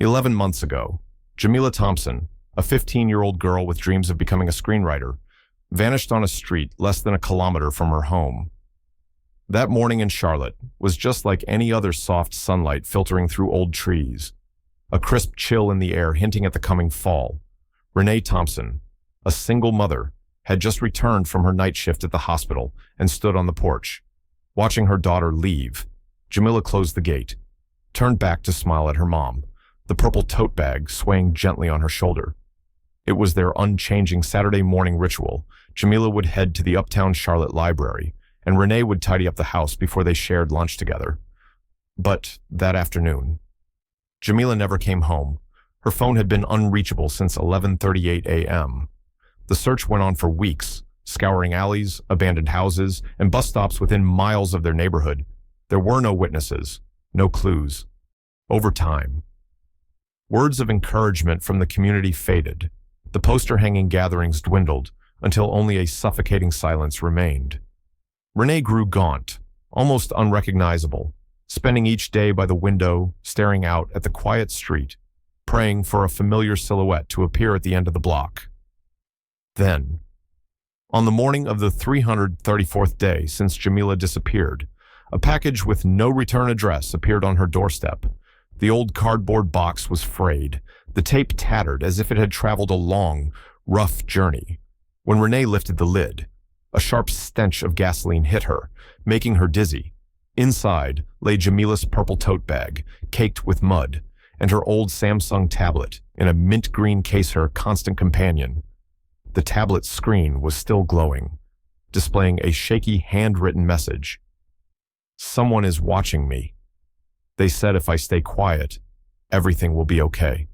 11 months ago, Jamila Thompson, a 15-year-old girl with dreams of becoming a screenwriter, vanished on a street less than a kilometer from her home. That morning in Charlotte was just like any other soft sunlight filtering through old trees, a crisp chill in the air hinting at the coming fall. Renee Thompson, a single mother, had just returned from her night shift at the hospital and stood on the porch. Watching her daughter leave, Jamila closed the gate, turned back to smile at her mom, the purple tote bag swaying gently on her shoulder. It was their unchanging Saturday morning ritual. Jamila would head to the Uptown Charlotte library, and Renee would tidy up the house before they shared lunch together. But that afternoon, Jamila never came home. Her phone had been unreachable since 11:38 a.m. The search went on for weeks, scouring alleys, abandoned houses, and bus stops within miles of their neighborhood. There were no witnesses, no clues. Over time, words of encouragement from the community faded. The poster-hanging gatherings dwindled until only a suffocating silence remained. Renee grew gaunt, almost unrecognizable, spending each day by the window, staring out at the quiet street, praying for a familiar silhouette to appear at the end of the block. Then, on the morning of the 334th day since Jamila disappeared, a package with no return address appeared on her doorstep. The old cardboard box was frayed, the tape tattered as if it had traveled a long, rough journey. When Renee lifted the lid, a sharp stench of gasoline hit her, making her dizzy. Inside lay Jamila's purple tote bag, caked with mud, and her old Samsung tablet in a mint green case, her constant companion. The tablet's screen was still glowing, displaying a shaky handwritten message. "Someone is watching me. They said if I stay quiet, everything will be okay."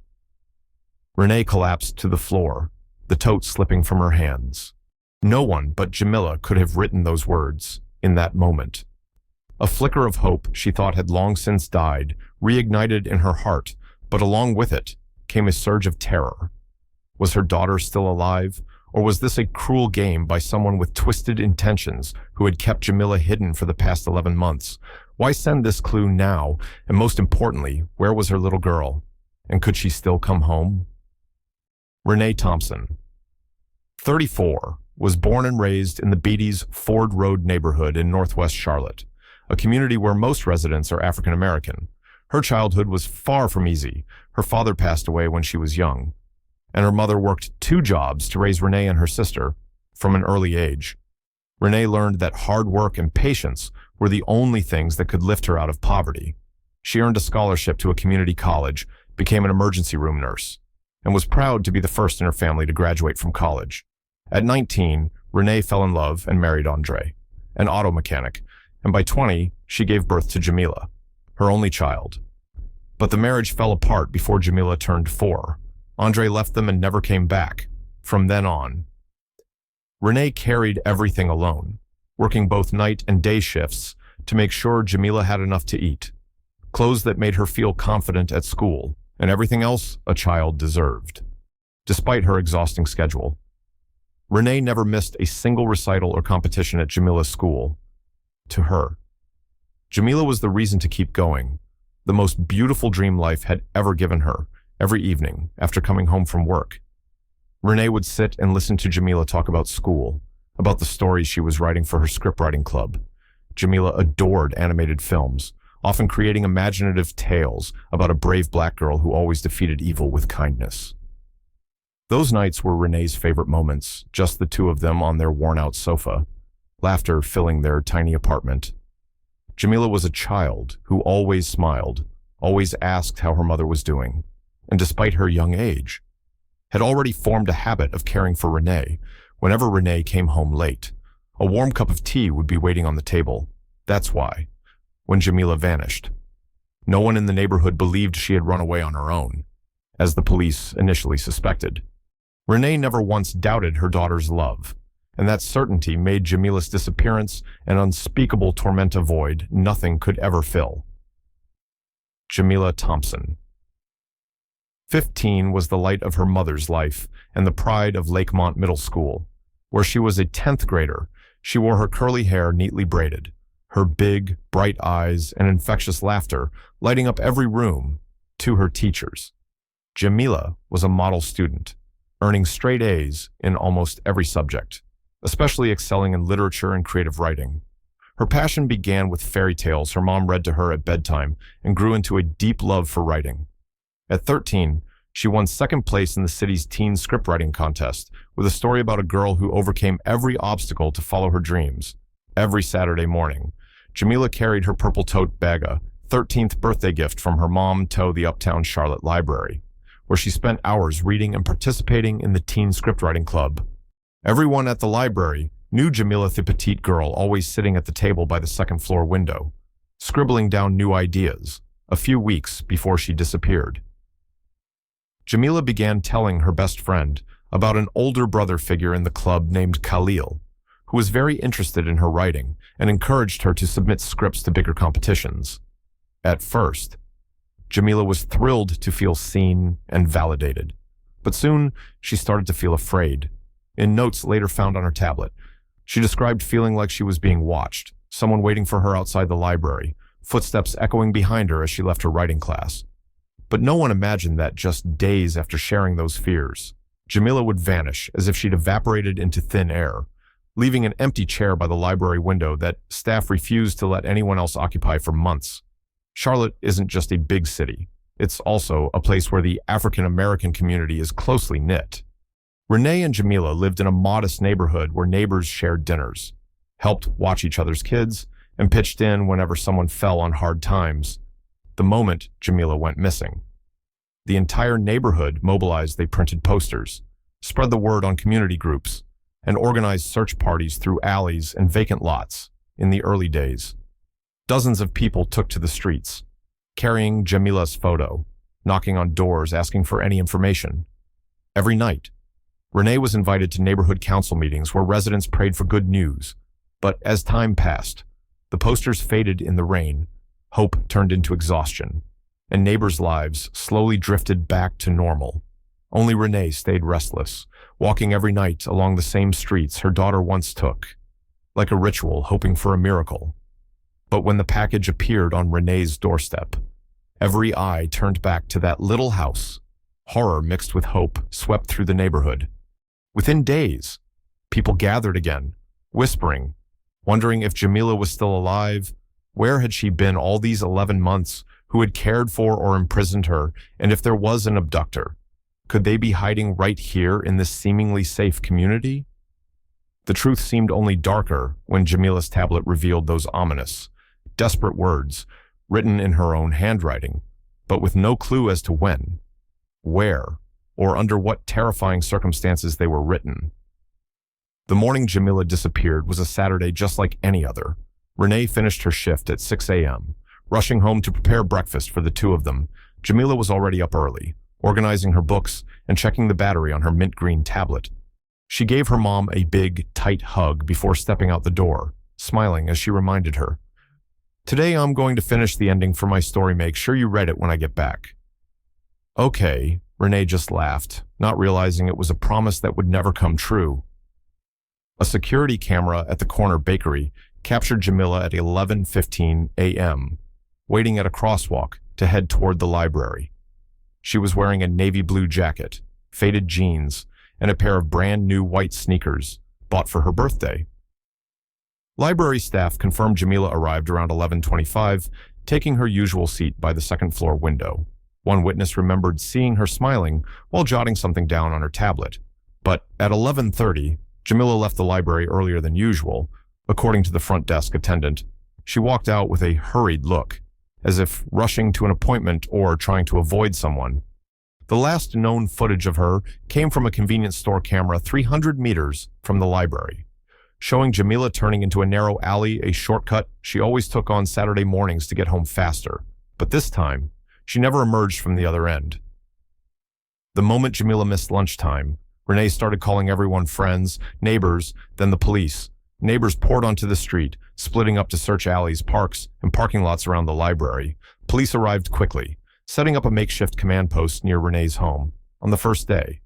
Renee collapsed to the floor, the tote slipping from her hands. No one but Jamila could have written those words in that moment. A flicker of hope she thought had long since died reignited in her heart, but along with it came a surge of terror. Was her daughter still alive, or was this a cruel game by someone with twisted intentions who had kept Jamila hidden for the past 11 months? Why send this clue now? And most importantly, where was her little girl? And could she still come home? Renee Thompson, 34, was born and raised in the Beatty's Ford Road neighborhood in northwest Charlotte, a community where most residents are African American. Her childhood was far from easy. Her father passed away when she was young, and her mother worked 2 jobs to raise Renee and her sister from an early age. Renee learned that hard work and patience were the only things that could lift her out of poverty. She earned a scholarship to a community college, became an emergency room nurse, and was proud to be the first in her family to graduate from college. At 19, Renee fell in love and married Andre, an auto mechanic, and by 20, she gave birth to Jamila, her only child. But the marriage fell apart before Jamila turned 4. Andre left them and never came back. From then on, Renee carried everything alone, working both night and day shifts to make sure Jamila had enough to eat, clothes that made her feel confident at school, and everything else a child deserved. Despite her exhausting schedule, Renee never missed a single recital or competition at Jamila's school. To her, Jamila was the reason to keep going, the most beautiful dream life had ever given her. Every evening, after coming home from work, Renee would sit and listen to Jamila talk about school, about the stories she was writing for her scriptwriting club. Jamila adored animated films, often creating imaginative tales about a brave black girl who always defeated evil with kindness. Those nights were Renee's favorite moments, just the 2 of them on their worn-out sofa, laughter filling their tiny apartment. Jamila was a child who always smiled, always asked how her mother was doing, and despite her young age, had already formed a habit of caring for Renee. Whenever Renee came home late, a warm cup of tea would be waiting on the table. That's why, when Jamila vanished, no one in the neighborhood believed she had run away on her own, as the police initially suspected. Renee never once doubted her daughter's love, and that certainty made Jamila's disappearance an unspeakable torment, a void nothing could ever fill. Jamila Thompson, 15, was the light of her mother's life and the pride of Lakemont Middle School. Where she was a 10th grader, she wore her curly hair neatly braided, her big, bright eyes and infectious laughter lighting up every room, to her teachers. Jamila was a model student, earning straight A's in almost every subject, especially excelling in literature and creative writing. Her passion began with fairy tales her mom read to her at bedtime and grew into a deep love for writing. At 13, she won second place in the city's teen scriptwriting contest with a story about a girl who overcame every obstacle to follow her dreams. Every Saturday morning, Jamila carried her purple tote bag, a 13th birthday gift from her mom, to the uptown Charlotte library, where she spent hours reading and participating in the teen scriptwriting club. Everyone at the library knew Jamila, the petite girl, always sitting at the table by the second-floor window, scribbling down new ideas, a few weeks before she disappeared. Jamila began telling her best friend about an older brother figure in the club named Khalil, who was very interested in her writing and encouraged her to submit scripts to bigger competitions. At first, Jamila was thrilled to feel seen and validated, but soon she started to feel afraid. In notes later found on her tablet, she described feeling like she was being watched, someone waiting for her outside the library, footsteps echoing behind her as she left her writing class. But no one imagined that just days after sharing those fears, Jamila would vanish as if she'd evaporated into thin air, leaving an empty chair by the library window that staff refused to let anyone else occupy for months. Charlotte isn't just a big city. It's also a place where the African-American community is closely knit. Renee and Jamila lived in a modest neighborhood where neighbors shared dinners, helped watch each other's kids, and pitched in whenever someone fell on hard times. The moment Jamila went missing, the entire neighborhood mobilized. They printed posters, spread the word on community groups, and organized search parties through alleys and vacant lots. In the early days, dozens of people took to the streets, carrying Jamila's photo, knocking on doors asking for any information. Every night, Renee was invited to neighborhood council meetings where residents prayed for good news. But as time passed, the posters faded in the rain, hope turned into exhaustion, and neighbors' lives slowly drifted back to normal. Only Renee stayed restless, walking every night along the same streets her daughter once took, like a ritual hoping for a miracle. But when the package appeared on Renee's doorstep, every eye turned back to that little house. Horror mixed with hope swept through the neighborhood. Within days, people gathered again, whispering, wondering if Jamila was still alive. Where had she been all these 11 months? Who had cared for or imprisoned her? And if there was an abductor, could they be hiding right here in this seemingly safe community? The truth seemed only darker when Jamila's tablet revealed those ominous, desperate words written in her own handwriting, but with no clue as to when, where, or under what terrifying circumstances they were written. The morning Jamila disappeared was a Saturday just like any other. Renee finished her shift at 6 a.m., rushing home to prepare breakfast for the two of them. Jamila was already up early, organizing her books and checking the battery on her mint green tablet. She gave her mom a big, tight hug before stepping out the door, smiling as she reminded her, "Today I'm going to finish the ending for my story. Make sure you read it when I get back." Okay, Renee just laughed, not realizing it was a promise that would never come true. A security camera at the corner bakery captured Jamila at 11:15 a.m., waiting at a crosswalk to head toward the library. She was wearing a navy blue jacket, faded jeans, and a pair of brand new white sneakers bought for her birthday. Library staff confirmed Jamila arrived around 11:25, taking her usual seat by the second-floor window. One witness remembered seeing her smiling while jotting something down on her tablet. But at 11:30, Jamila left the library earlier than usual. According to the front desk attendant, she walked out with a hurried look, as if rushing to an appointment or trying to avoid someone. The last known footage of her came from a convenience store camera 300 meters from the library, showing Jamila turning into a narrow alley, a shortcut she always took on Saturday mornings to get home faster. But this time, she never emerged from the other end. The moment Jamila missed lunchtime, Renee started calling everyone, friends, neighbors, then the police. Neighbors poured onto the street, splitting up to search alleys, parks, and parking lots around the library. Police arrived quickly, setting up a makeshift command post near Renee's home. On the first day,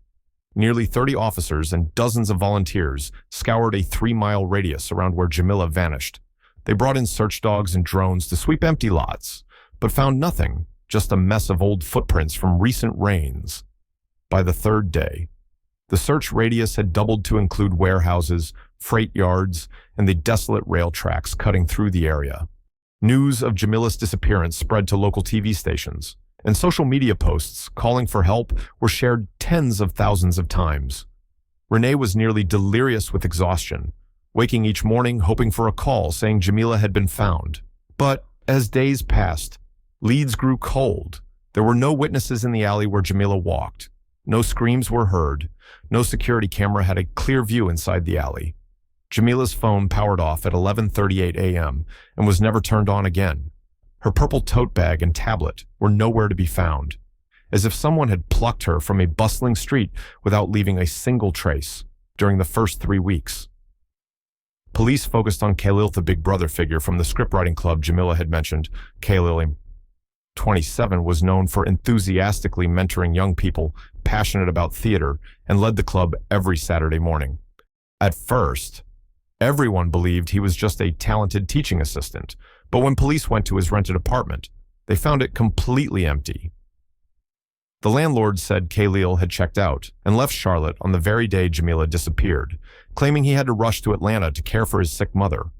nearly 30 officers and dozens of volunteers scoured a 3-mile radius around where Jamila vanished. They brought in search dogs and drones to sweep empty lots, but found nothing, just a mess of old footprints from recent rains. By the third day, the search radius had doubled to include warehouses, freight yards, and the desolate rail tracks cutting through the area. News of Jamila's disappearance spread to local TV stations, and social media posts calling for help were shared tens of thousands of times. Renee was nearly delirious with exhaustion, waking each morning hoping for a call saying Jamila had been found. But as days passed, leads grew cold. There were no witnesses in the alley where Jamila walked. No screams were heard. No security camera had a clear view inside the alley. Jamila's phone powered off at 11:38 a.m. and was never turned on again. Her purple tote bag and tablet were nowhere to be found, as if someone had plucked her from a bustling street without leaving a single trace during the first 3 weeks. Police focused on Khalil, the big brother figure from the scriptwriting club Jamila had mentioned. Khalil, 27, was known for enthusiastically mentoring young people passionate about theater and led the club every Saturday morning. At first, everyone believed he was just a talented teaching assistant, but when police went to his rented apartment, they found it completely empty. The landlord said Khalil had checked out and left Charlotte on the very day Jamila disappeared, claiming he had to rush to Atlanta to care for his sick mother.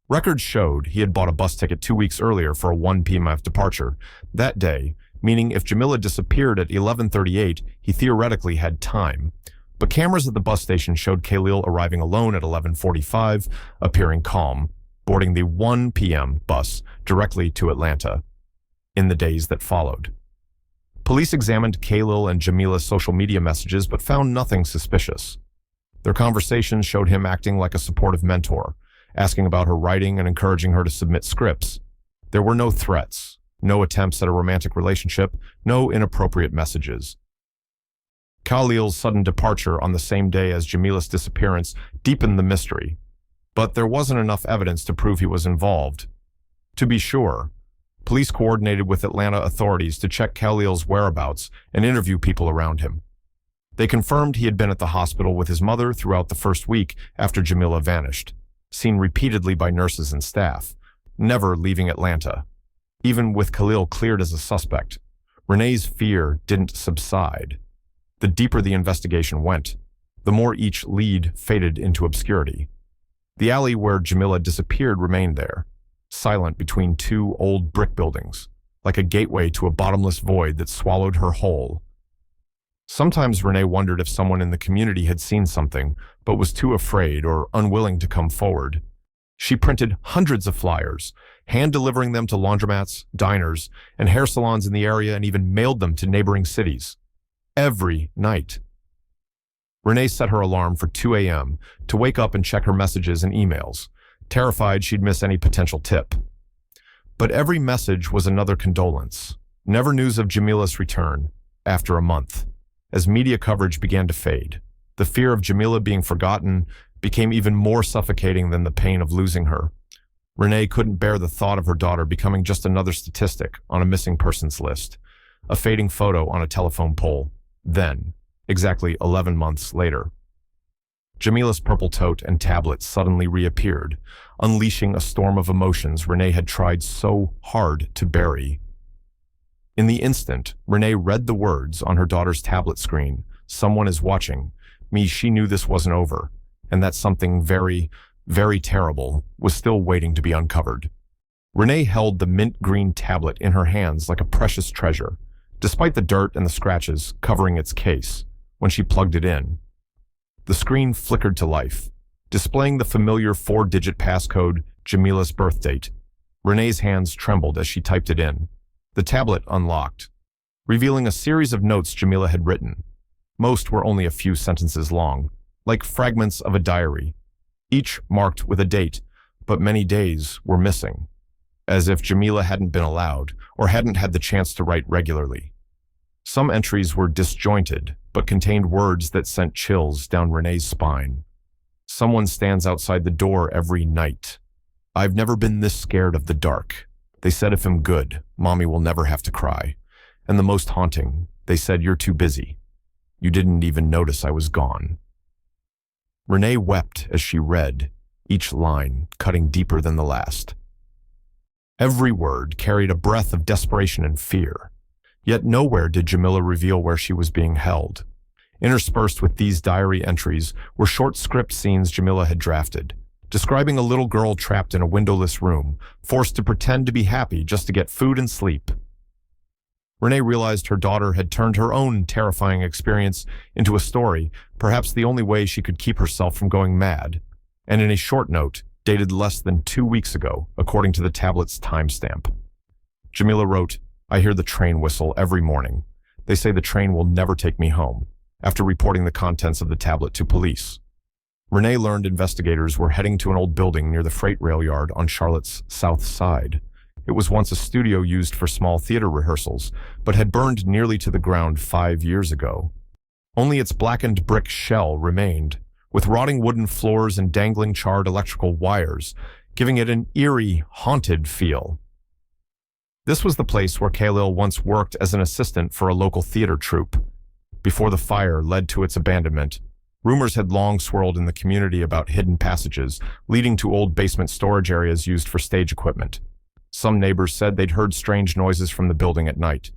Records showed he had bought a bus ticket 2 weeks earlier for a 1 p.m. departure that day, meaning if Jamila disappeared at 11:38, he theoretically had time. But cameras at the bus station showed Khalil arriving alone at 11:45, appearing calm, boarding the 1 p.m. bus directly to Atlanta. In the days that followed, police examined Khalil and Jamila's social media messages but found nothing suspicious. Their conversations showed him acting like a supportive mentor, asking about her writing and encouraging her to submit scripts. There were no threats, no attempts at a romantic relationship, no inappropriate messages. Khalil's sudden departure on the same day as Jamila's disappearance deepened the mystery, but there wasn't enough evidence to prove he was involved. To be sure, police coordinated with Atlanta authorities to check Khalil's whereabouts and interview people around him. They confirmed he had been at the hospital with his mother throughout the first week after Jamila vanished, seen repeatedly by nurses and staff, never leaving Atlanta. Even with Khalil cleared as a suspect, Renee's fear didn't subside. The deeper the investigation went, the more each lead faded into obscurity. The alley where Jamila disappeared remained there, silent between two old brick buildings, like a gateway to a bottomless void that swallowed her whole. Sometimes Renee wondered if someone in the community had seen something, but was too afraid or unwilling to come forward. She printed hundreds of flyers, hand-delivering them to laundromats, diners, and hair salons in the area, and even mailed them to neighboring cities. Every night. Renee set her alarm for 2 a.m. to wake up and check her messages and emails, terrified she'd miss any potential tip. But every message was another condolence, never news of Jamila's return. After a month, as media coverage began to fade, the fear of Jamila being forgotten became even more suffocating than the pain of losing her. Renee couldn't bear the thought of her daughter becoming just another statistic on a missing persons list, a fading photo on a telephone pole. Then, exactly 11 months later, Jamila's purple tote and tablet suddenly reappeared, unleashing a storm of emotions Renee had tried so hard to bury. In the instant, Renee read the words on her daughter's tablet screen, "Someone is watching," she knew this wasn't over, and that something very, very terrible was still waiting to be uncovered. Renee held the mint green tablet in her hands like a precious treasure, despite the dirt and the scratches covering its case. When she plugged it in, the screen flickered to life, displaying the familiar 4-digit passcode, Jamila's birth date. Renee's hands trembled as she typed it in. The tablet unlocked, revealing a series of notes Jamila had written. Most were only a few sentences long, like fragments of a diary, each marked with a date, but many days were missing, as if Jamila hadn't been allowed or hadn't had the chance to write regularly. Some entries were disjointed, but contained words that sent chills down Renee's spine. Someone stands outside the door every night. I've never been this scared of the dark. They said if I'm good, Mommy will never have to cry. And the most haunting, they said you're too busy. You didn't even notice I was gone. Renee wept as she read, each line cutting deeper than the last. Every word carried a breath of desperation and fear. Yet nowhere did Jamila reveal where she was being held. Interspersed with these diary entries were short script scenes Jamila had drafted, describing a little girl trapped in a windowless room, forced to pretend to be happy just to get food and sleep. Renee realized her daughter had turned her own terrifying experience into a story, perhaps the only way she could keep herself from going mad. And in a short note, dated less than 2 weeks ago, according to the tablet's timestamp. Jamila wrote, "I hear the train whistle every morning. They say the train will never take me home," after reporting the contents of the tablet to police. Renee learned investigators were heading to an old building near the freight rail yard on Charlotte's south side. It was once a studio used for small theater rehearsals, but had burned nearly to the ground 5 years ago. Only its blackened brick shell remained, with rotting wooden floors and dangling charred electrical wires, giving it an eerie, haunted feel. This was the place where Khalil once worked as an assistant for a local theater troupe. Before the fire led to its abandonment, rumors had long swirled in the community about hidden passages, leading to old basement storage areas used for stage equipment. Some neighbors said they'd heard strange noises from the building at night,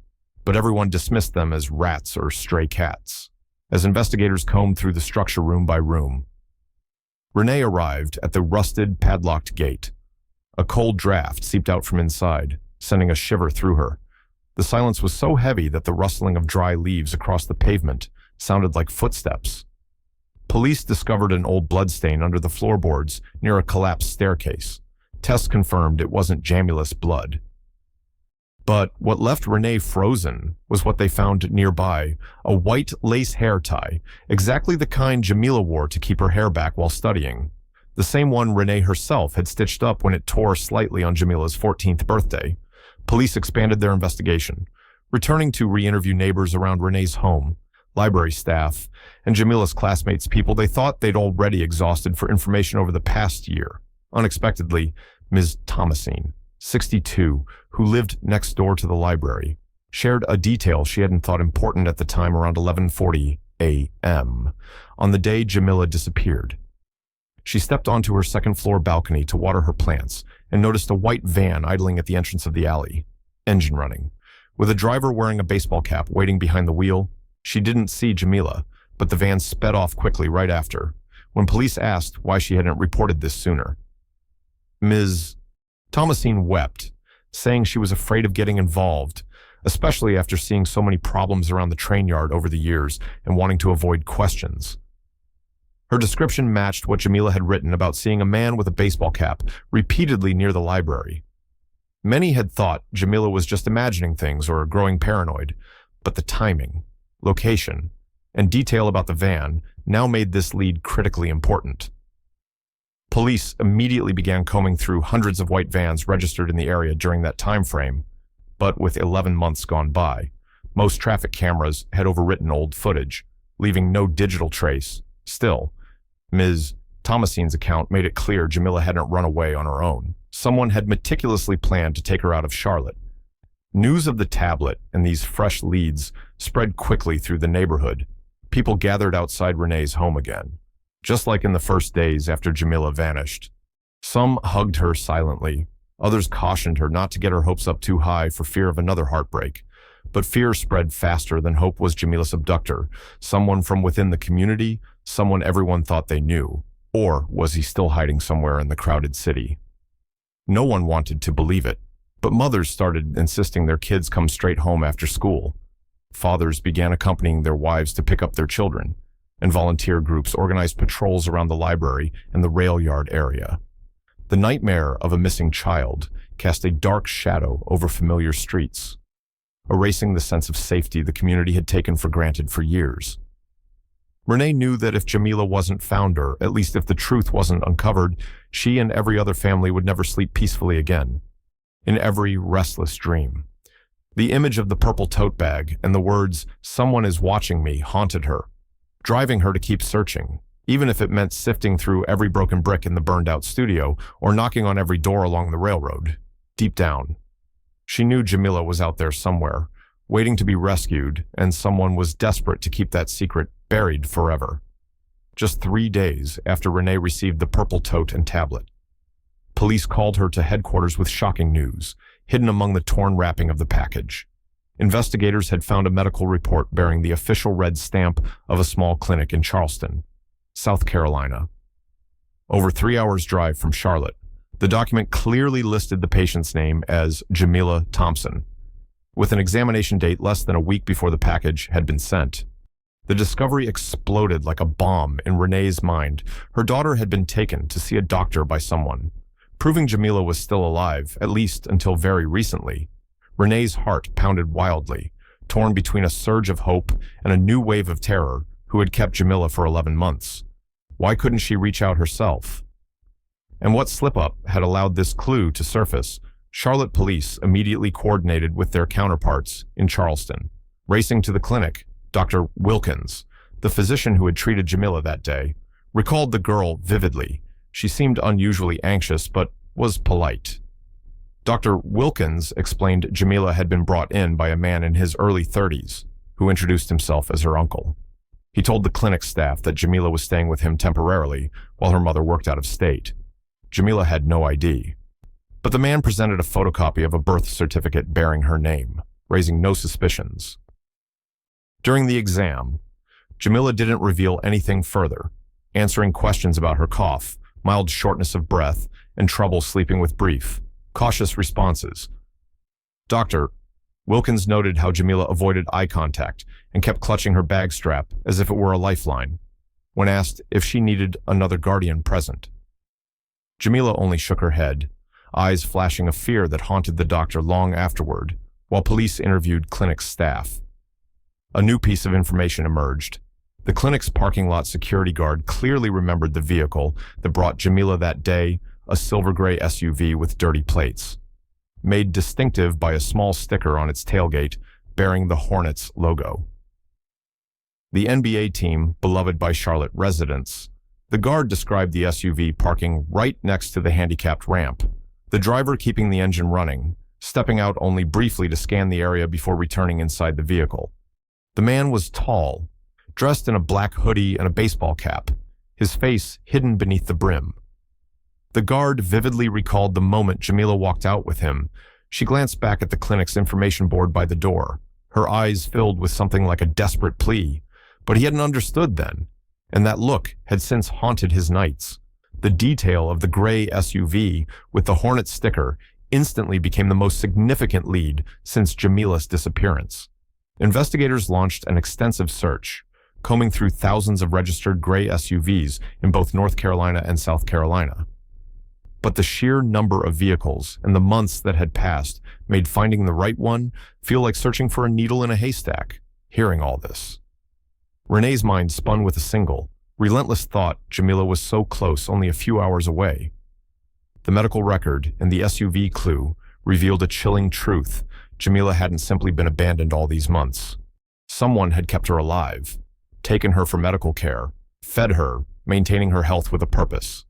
but everyone dismissed them as rats or stray cats, as investigators combed through the structure room by room. Renee arrived at the rusted, padlocked gate. A cold draft seeped out from inside, sending a shiver through her. The silence was so heavy that the rustling of dry leaves across the pavement sounded like footsteps. Police discovered an old bloodstain under the floorboards near a collapsed staircase. Tests confirmed it wasn't Jamila's blood. But what left Renee frozen was what they found nearby, a white lace hair tie, exactly the kind Jamila wore to keep her hair back while studying. The same one Renee herself had stitched up when it tore slightly on Jamila's 14th birthday. Police expanded their investigation, returning to re-interview neighbors around Renee's home, library staff, and Jamila's classmates, people they thought they'd already exhausted for information over the past year. Unexpectedly, Ms. Thomasine, 62, who lived next door to the library, shared a detail she hadn't thought important at the time around 11:40 a.m. on the day Jamila disappeared. She stepped onto her second-floor balcony to water her plants and noticed a white van idling at the entrance of the alley, engine running. With a driver wearing a baseball cap waiting behind the wheel, she didn't see Jamila, but the van sped off quickly right after, when police asked why she hadn't reported this sooner. Ms. Thomasine wept, saying she was afraid of getting involved, especially after seeing so many problems around the train yard over the years and wanting to avoid questions. Her description matched what Jamila had written about seeing a man with a baseball cap repeatedly near the library. Many had thought Jamila was just imagining things or growing paranoid, but the timing, location, and detail about the van now made this lead critically important. Police immediately began combing through hundreds of white vans registered in the area during that time frame, but with 11 months gone by, most traffic cameras had overwritten old footage, leaving no digital trace. Still, Ms. Thomasine's account made it clear Jamila hadn't run away on her own. Someone had meticulously planned to take her out of Charlotte. News of the tablet and these fresh leads spread quickly through the neighborhood. People gathered outside Renee's home again, just like in the first days after Jamila vanished. Some hugged her silently. Others cautioned her not to get her hopes up too high for fear of another heartbreak. But fear spread faster than hope was Jamila's abductor, someone from within the community, someone everyone thought they knew. Or was he still hiding somewhere in the crowded city? No one wanted to believe it, but mothers started insisting their kids come straight home after school. Fathers began accompanying their wives to pick up their children, and volunteer groups organized patrols around the library and the rail yard area. The nightmare of a missing child cast a dark shadow over familiar streets, erasing the sense of safety the community had taken for granted for years. Renee knew that if Jamila wasn't found, or at least if the truth wasn't uncovered, she and every other family would never sleep peacefully again. In every restless dream, the image of the purple tote bag and the words, "Someone is watching me," haunted her, driving her to keep searching, even if it meant sifting through every broken brick in the burned-out studio or knocking on every door along the railroad. Deep down, she knew Jamila was out there somewhere, waiting to be rescued, and someone was desperate to keep that secret buried forever. Just 3 days after Renee received the purple tote and tablet, police called her to headquarters with shocking news, hidden among the torn wrapping of the package. investigators had found a medical report bearing the official red stamp of a small clinic in Charleston, South Carolina. Over 3 hours' drive from Charlotte, the document clearly listed the patient's name as Jamila Thompson, with an examination date less than a week before the package had been sent. The discovery exploded like a bomb in Renee's mind. Her daughter had been taken to see a doctor by someone, proving Jamila was still alive, at least until very recently. Renee's heart pounded wildly, torn between a surge of hope and a new wave of terror who had kept Jamila for 11 months. Why couldn't she reach out herself? And what slip-up had allowed this clue to surface? Charlotte police immediately coordinated with their counterparts in Charleston. Racing to the clinic, Dr. Wilkins, the physician who had treated Jamila that day, recalled the girl vividly. She seemed unusually anxious, but was polite. Dr. Wilkins explained Jamila had been brought in by a man in his early 30s, who introduced himself as her uncle. He told the clinic staff that Jamila was staying with him temporarily while her mother worked out of state. Jamila had no ID. But the man presented a photocopy of a birth certificate bearing her name, raising no suspicions. During the exam, Jamila didn't reveal anything further, answering questions about her cough, mild shortness of breath, and trouble sleeping with brief, cautious responses. Dr. Wilkins noted how Jamila avoided eye contact and kept clutching her bag strap as if it were a lifeline, when asked if she needed another guardian present. Jamila only shook her head, eyes flashing a fear that haunted the doctor long afterward, while police interviewed clinic staff. A new piece of information emerged. The clinic's parking lot security guard clearly remembered the vehicle that brought Jamila that day, a silver gray SUV with dirty plates, made distinctive by a small sticker on its tailgate bearing the Hornets logo. The NBA team, beloved by Charlotte residents, the guard described the SUV parking right next to the handicapped ramp, the driver keeping the engine running, stepping out only briefly to scan the area before returning inside the vehicle. The man was tall, dressed in a black hoodie and a baseball cap, his face hidden beneath the brim. The guard vividly recalled the moment Jamila walked out with him. She glanced back at the clinic's information board by the door, her eyes filled with something like a desperate plea. But he hadn't understood then, and that look had since haunted his nights. The detail of the gray SUV with the Hornet sticker instantly became the most significant lead since Jamila's disappearance. Investigators launched an extensive search, combing through thousands of registered gray SUVs in both North Carolina and South Carolina. But the sheer number of vehicles and the months that had passed made finding the right one feel like searching for a needle in a haystack. Hearing all this, Renee's mind spun with a single, relentless thought: Jamila was so close, only a few hours away. The medical record and the SUV clue revealed a chilling truth. Jamila hadn't simply been abandoned all these months. Someone had kept her alive, taken her for medical care, fed her, maintaining her health with a purpose.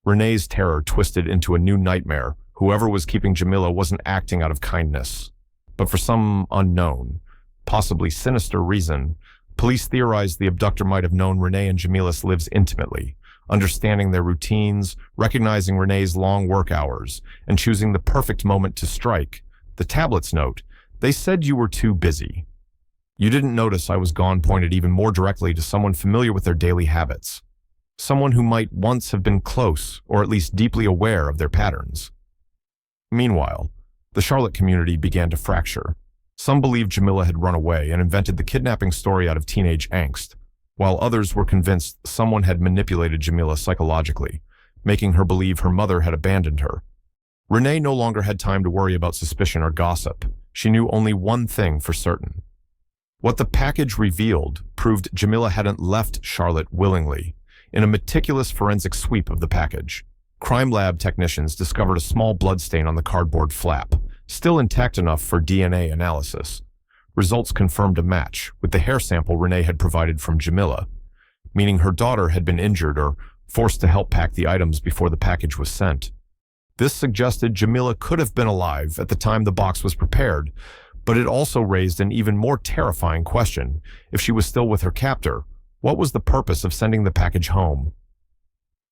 Renee's terror twisted into a new nightmare. Whoever was keeping Jamila wasn't acting out of kindness, but for some unknown, possibly sinister reason. Police theorized the abductor might have known Renee and Jamila's lives intimately, understanding their routines, recognizing Renee's long work hours, and choosing the perfect moment to strike. The tablets note, "They said you were too busy. You didn't notice I was gone," pointed even more directly to someone familiar with their daily habits. Someone who might once have been close, or at least deeply aware of their patterns. Meanwhile, the Charlotte community began to fracture. Some believed Jamila had run away and invented the kidnapping story out of teenage angst, while others were convinced someone had manipulated Jamila psychologically, making her believe her mother had abandoned her. Renee no longer had time to worry about suspicion or gossip. She knew only one thing for certain. What the package revealed proved Jamila hadn't left Charlotte willingly. In a meticulous forensic sweep of the package, crime lab technicians discovered a small bloodstain on the cardboard flap, still intact enough for DNA analysis. Results confirmed a match with the hair sample Renee had provided from Jamila, meaning her daughter had been injured or forced to help pack the items before the package was sent. This suggested Jamila could have been alive at the time the box was prepared, but it also raised an even more terrifying question. If she was still with her captor, what was the purpose of sending the package home?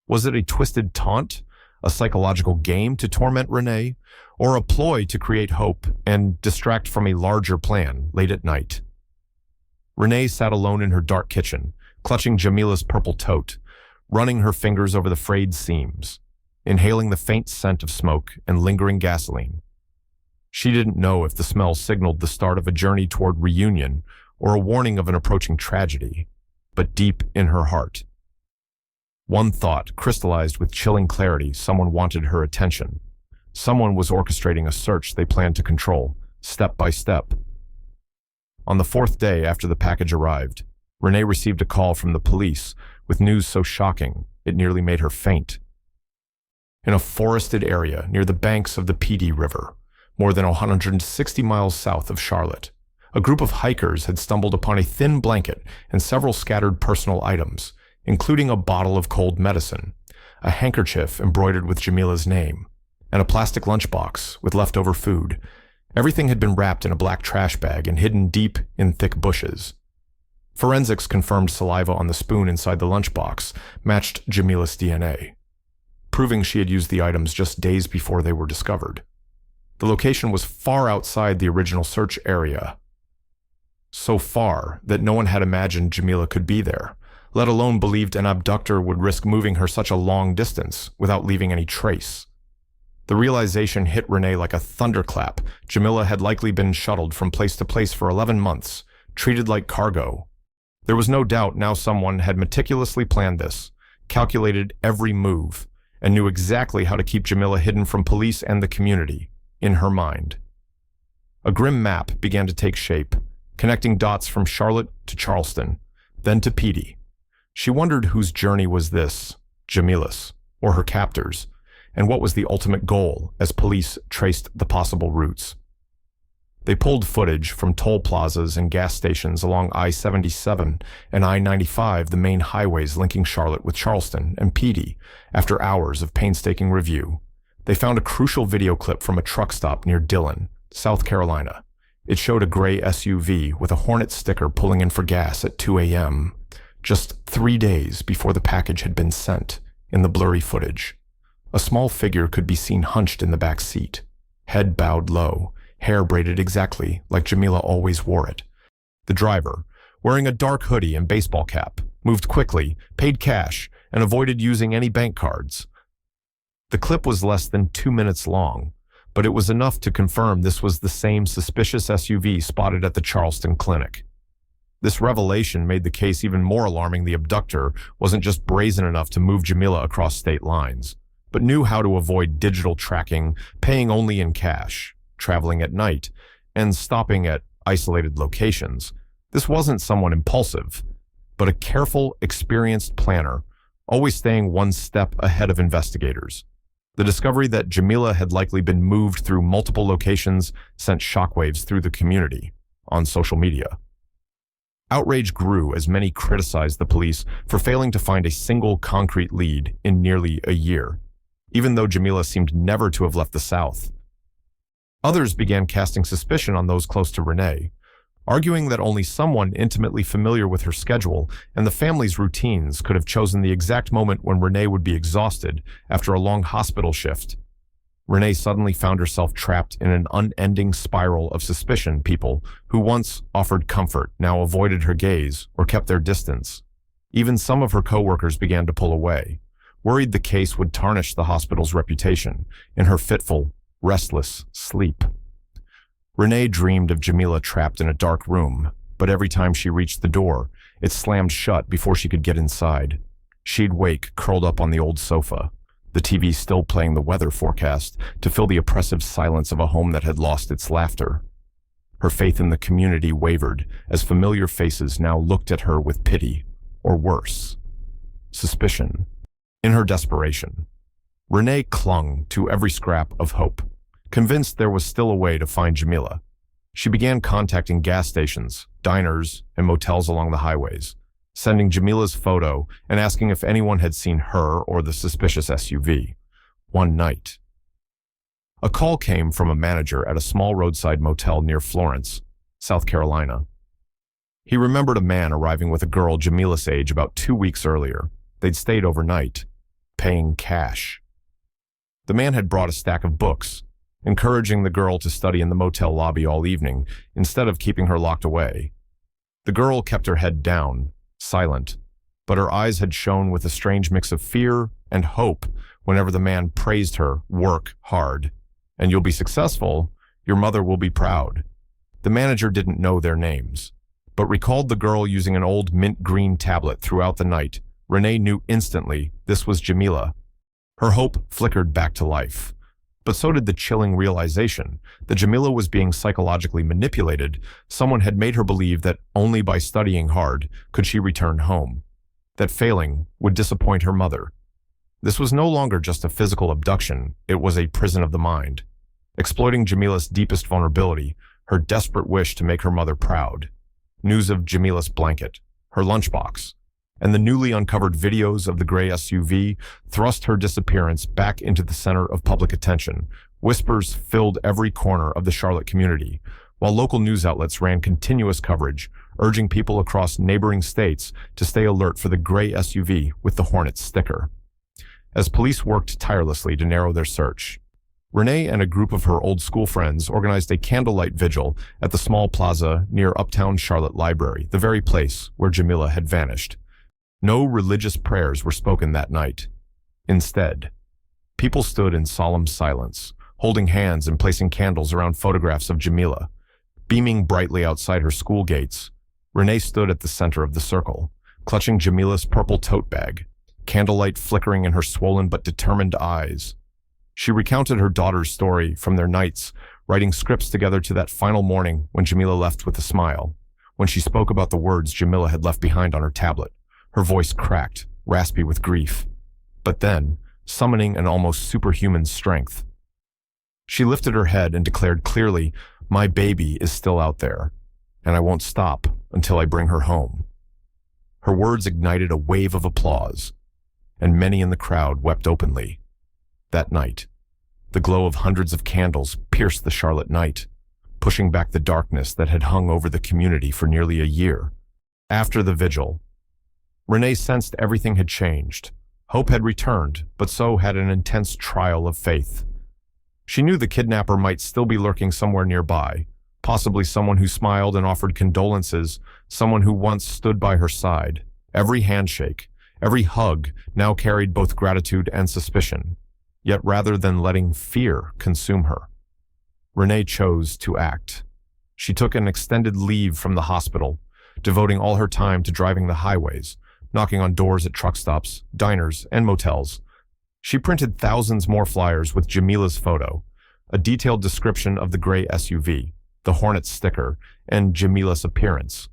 Was it a twisted taunt? a psychological game to torment Renee, or a ploy to create hope and distract from a larger plan late at night? Renee sat alone in her dark kitchen, clutching Jamila's purple tote, running her fingers over the frayed seams, inhaling the faint scent of smoke and lingering gasoline. She didn't know if the smell signaled the start of a journey toward reunion or a warning of an approaching tragedy, but deep in her heart, one thought crystallized with chilling clarity: someone wanted her attention. Someone was orchestrating a search they planned to control, step by step. On the fourth day after the package arrived, Renee received a call from the police with news so shocking it nearly made her faint. In a forested area near the banks of the PD River, more than 160 miles south of Charlotte, a group of hikers had stumbled upon a thin blanket and several scattered personal items, including a bottle of cold medicine, a handkerchief embroidered with Jamila's name, and a plastic lunchbox with leftover food. Everything had been wrapped in a black trash bag and hidden deep in thick bushes. Forensics confirmed saliva on the spoon inside the lunchbox matched Jamila's DNA, proving she had used the items just days before they were discovered. The location was far outside the original search area, so far that no one had imagined Jamila could be there, let alone believed an abductor would risk moving her such a long distance without leaving any trace. The realization hit Renee like a thunderclap. Jamila had likely been shuttled from place to place for 11 months, treated like cargo. There was no doubt now someone had meticulously planned this, calculated every move, and knew exactly how to keep Jamila hidden from police and the community, in her mind. A grim map began to take shape, connecting dots from Charlotte to Charleston, then to Petey. She wondered whose journey was this, Jamila's, or her captors, and what was the ultimate goal as police traced the possible routes. They pulled footage from toll plazas and gas stations along I-77 and I-95, the main highways linking Charlotte with Charleston and Petey. After hours of painstaking review, they found a crucial video clip from a truck stop near Dillon, South Carolina. It showed a gray SUV with a Hornet sticker pulling in for gas at 2 a.m., just 3 days before the package had been sent. In the blurry footage, a small figure could be seen hunched in the back seat, head bowed low, hair braided exactly like Jamila always wore it. The driver, wearing a dark hoodie and baseball cap, moved quickly, paid cash, and avoided using any bank cards. The clip was less than 2 minutes long, but it was enough to confirm this was the same suspicious SUV spotted at the Charleston clinic. This revelation made the case even more alarming. The abductor wasn't just brazen enough to move Jamila across state lines, but knew how to avoid digital tracking, paying only in cash, traveling at night, and stopping at isolated locations. This wasn't someone impulsive, but a careful, experienced planner, always staying one step ahead of investigators. The discovery that Jamila had likely been moved through multiple locations sent shockwaves through the community on social media. Outrage grew as many criticized the police for failing to find a single concrete lead in nearly a year, even though Jamila seemed never to have left the South. Others began casting suspicion on those close to Renee, arguing that only someone intimately familiar with her schedule and the family's routines could have chosen the exact moment when Renee would be exhausted after a long hospital shift. Renee suddenly found herself trapped in an unending spiral of suspicion. People who once offered comfort now avoided her gaze or kept their distance. Even some of her coworkers began to pull away, worried the case would tarnish the hospital's reputation in her fitful, restless sleep. Renee dreamed of Jamila trapped in a dark room, but every time she reached the door, it slammed shut before she could get inside. She'd wake curled up on the old sofa, the TV still playing the weather forecast to fill the oppressive silence of a home that had lost its laughter. Her faith in the community wavered as familiar faces now looked at her with pity, or worse, suspicion. In her desperation, Renee clung to every scrap of hope, convinced there was still a way to find Jamila. She began contacting gas stations, diners, and motels along the highways, sending Jamila's photo and asking if anyone had seen her or the suspicious SUV. One night, a call came from a manager at a small roadside motel near Florence, South Carolina. He remembered a man arriving with a girl Jamila's age about 2 weeks earlier. They'd stayed overnight, paying cash. The man had brought a stack of books, encouraging the girl to study in the motel lobby all evening instead of keeping her locked away. The girl kept her head down, silent, but her eyes had shone with a strange mix of fear and hope whenever the man praised her, "Work hard, and you'll be successful. Your mother will be proud." The manager didn't know their names, but recalled the girl using an old mint green tablet throughout the night. Renee knew instantly this was Jamila. Her hope flickered back to life. But so did the chilling realization that Jamila was being psychologically manipulated. Someone had made her believe that only by studying hard could she return home, that failing would disappoint her mother. This was no longer just a physical abduction, it was a prison of the mind, exploiting Jamila's deepest vulnerability, her desperate wish to make her mother proud. News of Jamila's blanket, her lunchbox, and the newly uncovered videos of the gray SUV thrust her disappearance back into the center of public attention. Whispers filled every corner of the Charlotte community, while local news outlets ran continuous coverage, urging people across neighboring states to stay alert for the gray SUV with the Hornet sticker. As police worked tirelessly to narrow their search, Renee and a group of her old school friends organized a candlelight vigil at the small plaza near Uptown Charlotte Library, the very place where Jamila had vanished. No religious prayers were spoken that night. Instead, people stood in solemn silence, holding hands and placing candles around photographs of Jamila. Beaming brightly outside her school gates, Renee stood at the center of the circle, clutching Jamila's purple tote bag, candlelight flickering in her swollen but determined eyes. She recounted her daughter's story from their nights, writing scripts together to that final morning when Jamila left with a smile. When she spoke about the words Jamila had left behind on her tablet, her voice cracked, raspy with grief. But then, summoning an almost superhuman strength, she lifted her head and declared clearly, "My baby is still out there, and I won't stop until I bring her home." Her words ignited a wave of applause, and many in the crowd wept openly. That night, the glow of hundreds of candles pierced the Charlotte night, pushing back the darkness that had hung over the community for nearly a year. After the vigil, Renee sensed everything had changed. Hope had returned, but so had an intense trial of faith. She knew the kidnapper might still be lurking somewhere nearby, possibly someone who smiled and offered condolences, someone who once stood by her side. Every handshake, every hug now carried both gratitude and suspicion. Yet rather than letting fear consume her, Renee chose to act. She took an extended leave from the hospital, devoting all her time to driving the highways, knocking on doors at truck stops, diners, and motels. She printed thousands more flyers with Jamila's photo, a detailed description of the gray SUV, the Hornet sticker, and Jamila's appearance.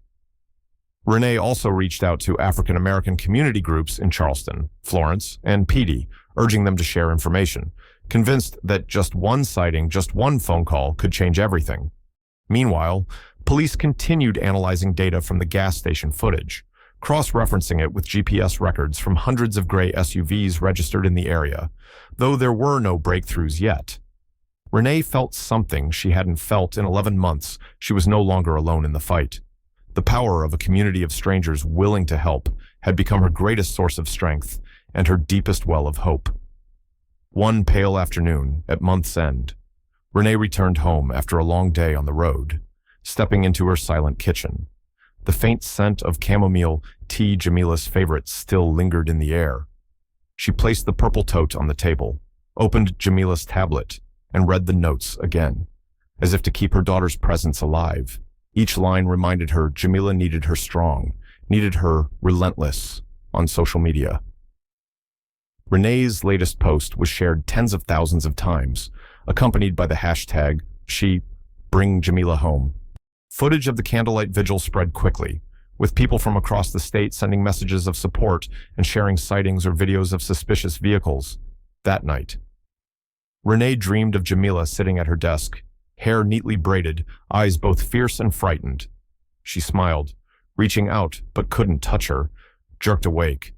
Renee also reached out to African American community groups in Charleston, Florence, and Petey, urging them to share information, convinced that just one sighting, just one phone call could change everything. Meanwhile, police continued analyzing data from the gas station footage, cross-referencing it with GPS records from hundreds of gray SUVs registered in the area, though there were no breakthroughs yet. Renee felt something she hadn't felt in 11 months. She was no longer alone in the fight. The power of a community of strangers willing to help had become her greatest source of strength and her deepest well of hope. One pale afternoon, at month's end, Renee returned home after a long day on the road, stepping into her silent kitchen. The faint scent of chamomile tea, Jamila's favorite, still lingered in the air. She placed the purple tote on the table, opened Jamila's tablet, and read the notes again, as if to keep her daughter's presence alive. Each line reminded her Jamila needed her strong, needed her relentless on social media. Renee's latest post was shared tens of thousands of times, accompanied by the hashtag #BringJamilaHome. Footage of the candlelight vigil spread quickly, with people from across the state sending messages of support and sharing sightings or videos of suspicious vehicles. That night, Renee dreamed of Jamila sitting at her desk, hair neatly braided, eyes both fierce and frightened. She smiled, reaching out but couldn't touch her. Jerked awake,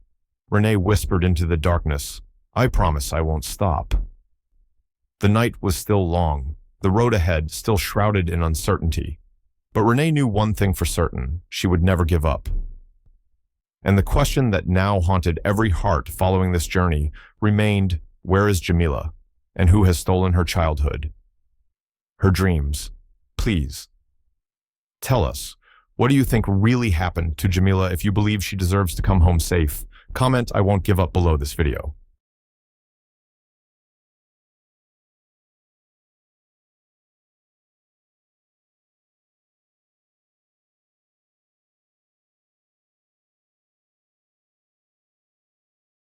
Renee whispered into the darkness, "I promise I won't stop." The night was still long, the road ahead still shrouded in uncertainty. But Renee knew one thing for certain: she would never give up. And the question that now haunted every heart following this journey remained, where is Jamila? and who has stolen her childhood, her dreams. Please, tell us, what do you think really happened to Jamila? If you believe she deserves to come home safe, comment "I won't give up" below this video.